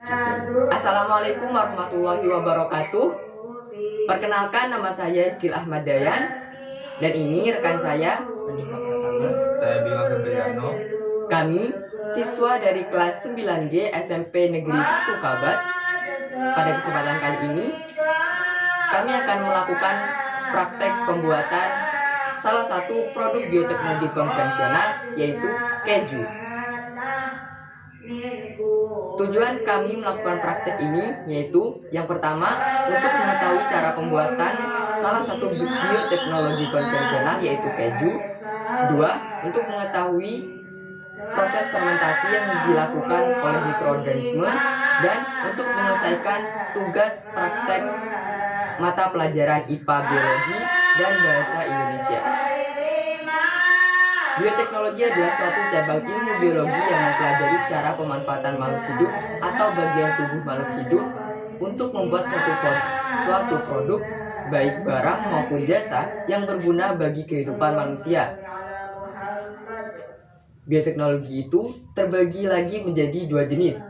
Assalamualaikum warahmatullahi wabarakatuh. Perkenalkan, nama saya Eskil Ahmad Dayan. Dan ini rekan saya Andika Pratama. Saya Bima Febriano. Kami siswa dari kelas 9G SMP Negeri 1 Kabat. Pada kesempatan kali ini kami akan melakukan praktek pembuatan salah satu produk bioteknologi konvensional, yaitu keju. Tujuan kami melakukan praktek ini yaitu yang pertama, untuk mengetahui cara pembuatan salah satu bioteknologi konvensional, yaitu keju. Dua, untuk mengetahui proses fermentasi yang dilakukan oleh mikroorganisme. Dan untuk menyelesaikan tugas praktek mata pelajaran IPA Biologi dan Bahasa Indonesia. Bioteknologi adalah suatu cabang ilmu biologi yang mempelajari cara pemanfaatan makhluk hidup atau bagian tubuh makhluk hidup untuk membuat suatu produk, baik barang maupun jasa, yang berguna bagi kehidupan manusia. Bioteknologi itu terbagi lagi menjadi dua jenis.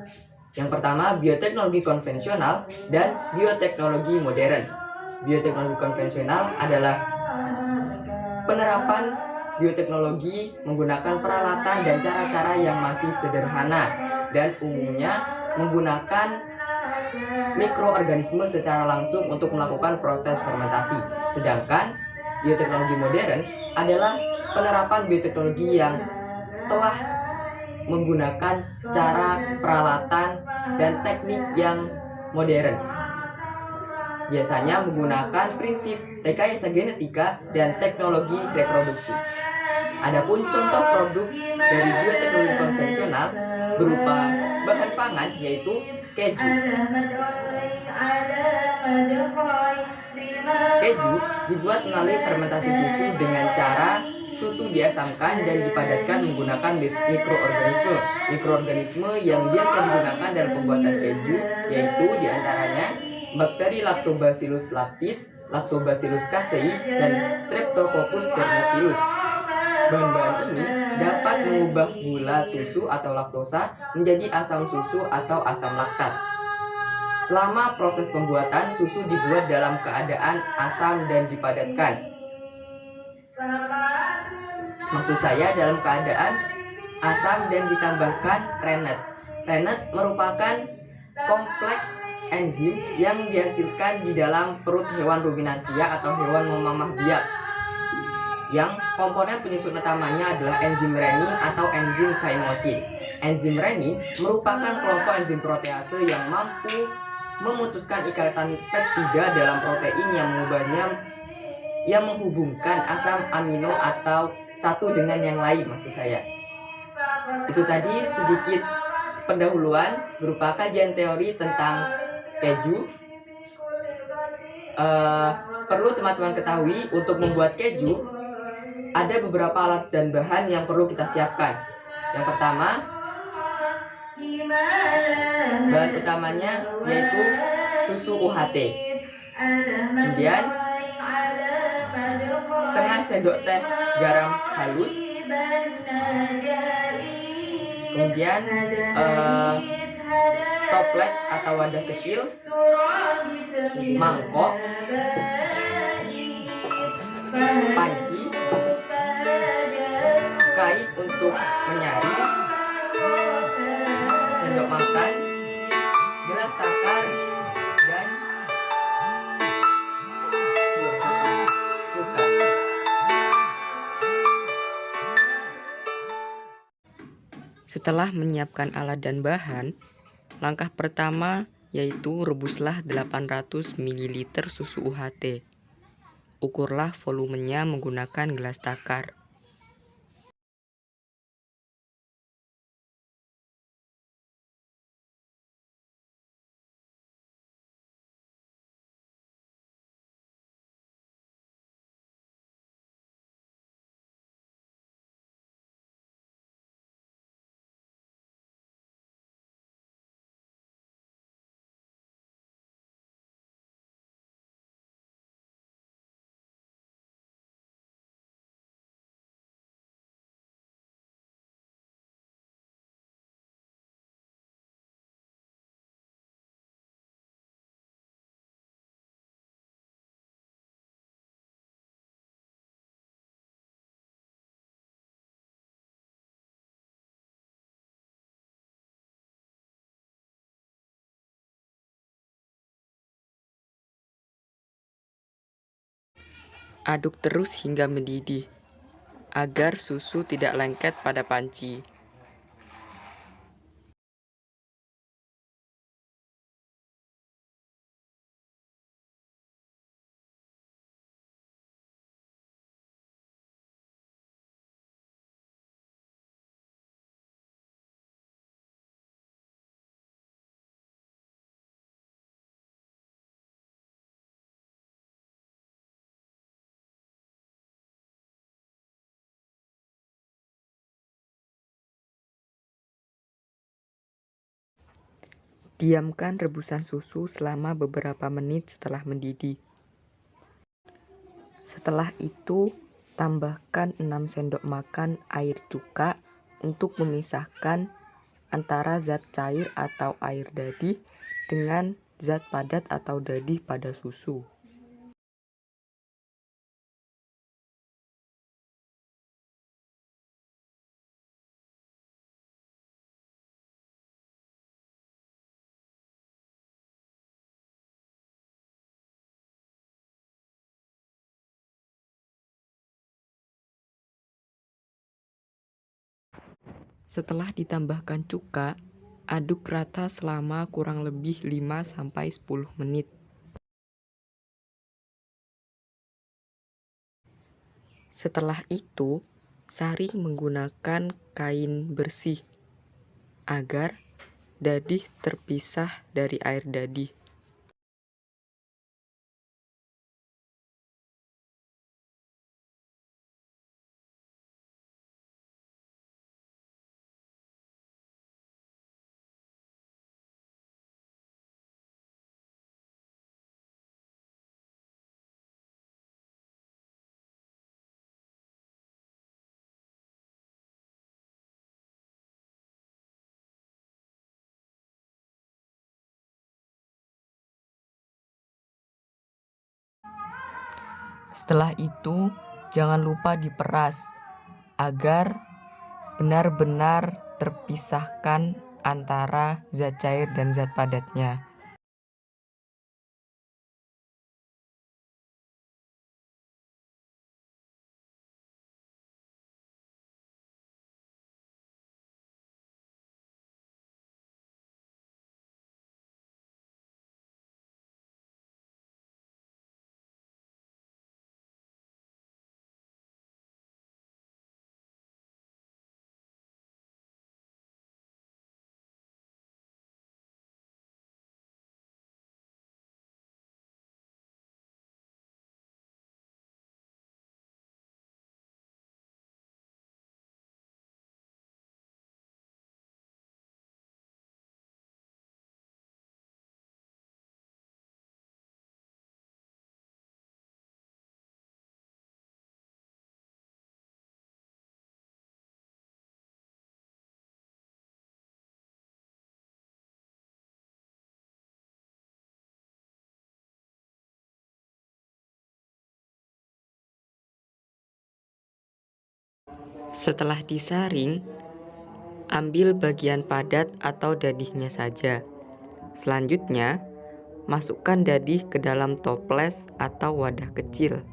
Yang pertama, bioteknologi konvensional dan bioteknologi modern. Bioteknologi konvensional adalah penerapan bioteknologi menggunakan peralatan dan cara-cara yang masih sederhana dan umumnya menggunakan mikroorganisme secara langsung untuk melakukan proses fermentasi. Sedangkan bioteknologi modern adalah penerapan bioteknologi yang telah menggunakan cara, peralatan, dan teknik yang modern. Biasanya menggunakan prinsip rekayasa genetika dan teknologi reproduksi. Adapun contoh produk dari bioteknologi konvensional berupa bahan pangan, yaitu keju. Keju dibuat melalui fermentasi susu dengan cara susu diasamkan dan dipadatkan menggunakan mikroorganisme. Mikroorganisme yang biasa digunakan dalam pembuatan keju yaitu diantaranya bakteri Lactobacillus lactis, Lactobacillus casei, dan Streptococcus thermophilus. Bahan-bahan ini dapat mengubah gula susu atau laktosa menjadi asam susu atau asam laktat. Selama proses pembuatan, susu dibuat dalam keadaan asam dan dipadatkan. Maksud saya dalam keadaan asam dan ditambahkan rennet. Rennet merupakan kompleks enzim yang dihasilkan di dalam perut hewan ruminansia atau hewan memamah biak, yang komponen penyusun utamanya adalah enzim renin atau enzim chymosin. Enzim renin merupakan kelompok enzim protease yang mampu memutuskan ikatan peptida dalam protein yang menghubungkan asam amino atau satu dengan yang lain, maksud saya. Itu tadi sedikit pendahuluan berupa kajian teori tentang keju. Perlu teman-teman ketahui, untuk membuat keju ada beberapa alat dan bahan yang perlu kita siapkan. Yang pertama, bahan utamanya yaitu susu UHT. Kemudian setengah sendok teh garam halus. Kemudian toples atau wadah kecil, mangkok, panci, kait untuk menyaring, sendok makan, gelas takar, dan cuka. Setelah menyiapkan alat dan bahan, langkah pertama yaitu rebuslah 800 ml susu UHT. Ukurlah volumenya menggunakan gelas takar. Aduk terus hingga mendidih, agar susu tidak lengket pada panci. Diamkan rebusan susu selama beberapa menit setelah mendidih. Setelah itu, tambahkan 6 sendok makan air cuka untuk memisahkan antara zat cair atau air dadih dengan zat padat atau dadih pada susu. Setelah ditambahkan cuka, aduk rata selama kurang lebih 5-10 menit. Setelah itu, saring menggunakan kain bersih agar dadih terpisah dari air dadih. Setelah itu, jangan lupa diperas agar benar-benar terpisahkan antara zat cair dan zat padatnya. Setelah disaring, ambil bagian padat atau dadihnya saja. Selanjutnya, masukkan dadih ke dalam toples atau wadah kecil.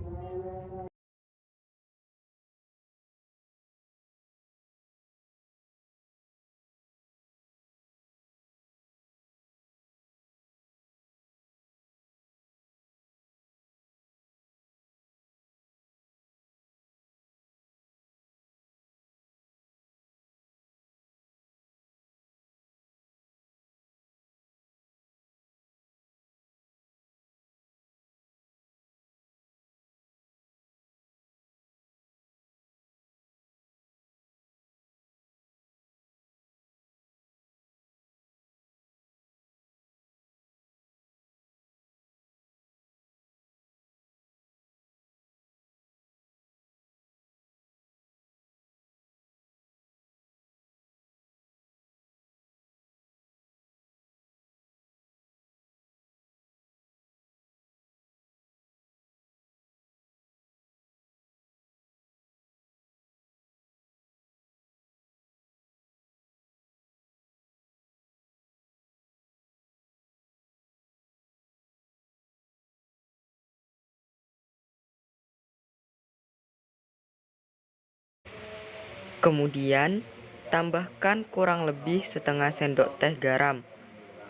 Kemudian, tambahkan kurang lebih setengah sendok teh garam.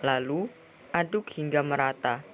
Lalu, aduk hingga merata.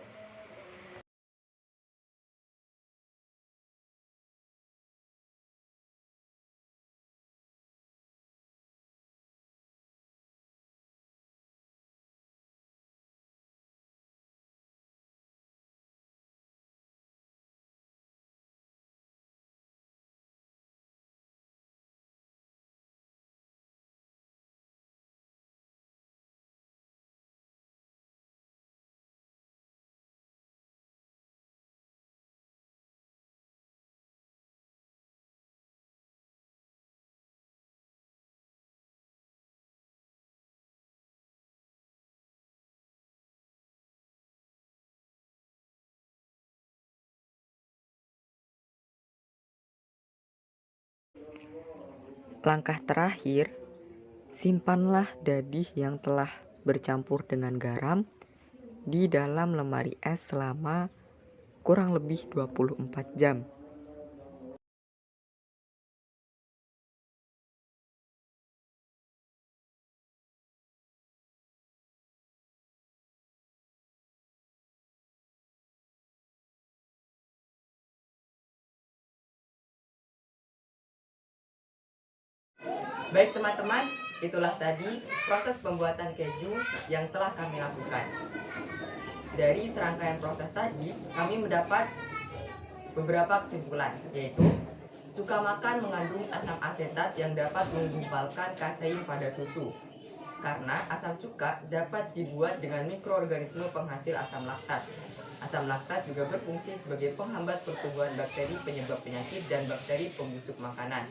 Langkah terakhir, simpanlah dadih yang telah bercampur dengan garam di dalam lemari es selama kurang lebih 24 jam. Baik teman-teman, itulah tadi proses pembuatan keju yang telah kami lakukan. Dari serangkaian proses tadi, kami mendapat beberapa kesimpulan, yaitu cuka makan mengandung asam asetat yang dapat menggumpalkan kasein pada susu. Karena asam cuka dapat dibuat dengan mikroorganisme penghasil asam laktat. Asam laktat juga berfungsi sebagai penghambat pertumbuhan bakteri penyebab penyakit dan bakteri pembusuk makanan.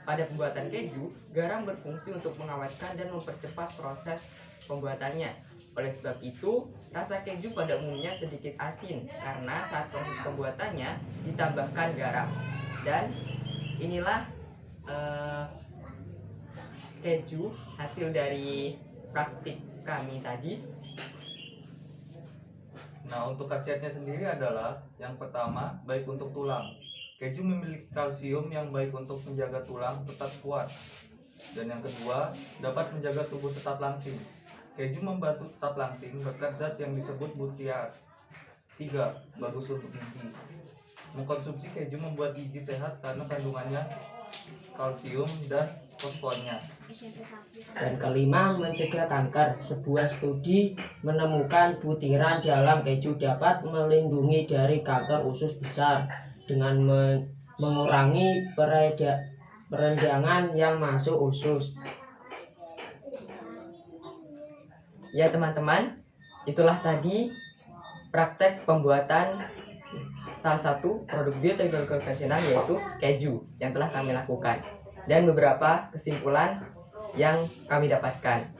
Pada pembuatan keju, garam berfungsi untuk mengawetkan dan mempercepat proses pembuatannya. Oleh sebab itu, rasa keju pada umumnya sedikit asin karena saat proses pembuatannya ditambahkan garam. Dan inilah keju hasil dari praktik kami tadi. Nah, untuk khasiatnya sendiri adalah yang pertama, baik untuk tulang. Keju memiliki kalsium yang baik untuk menjaga tulang tetap kuat. Dan yang kedua, dapat menjaga tubuh tetap langsing. Keju membantu tetap langsing berkat zat yang disebut butiar. 3. Bagus untuk gigi. Mengkonsumsi keju membuat gigi sehat karena kandungannya kalsium dan fosfornya. Dan kelima, mencegah kanker. Sebuah studi menemukan butiran dalam keju dapat melindungi dari kanker usus besar dengan mengurangi peredangan yang masuk usus. Ya teman-teman, itulah tadi praktek pembuatan salah satu produk bioteknologi konvensional yaitu keju yang telah kami lakukan dan beberapa kesimpulan yang kami dapatkan.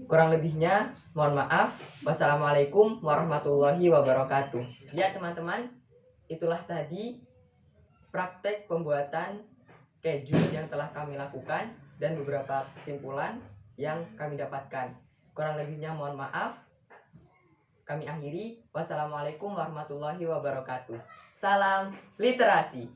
Kurang lebihnya mohon maaf. Wassalamualaikum warahmatullahi wabarakatuh. Ya teman-teman, itulah tadi praktek pembuatan keju yang telah kami lakukan dan beberapa kesimpulan yang kami dapatkan. Kurang lebihnya mohon maaf. Kami akhiri. Wassalamualaikum warahmatullahi wabarakatuh. Salam literasi.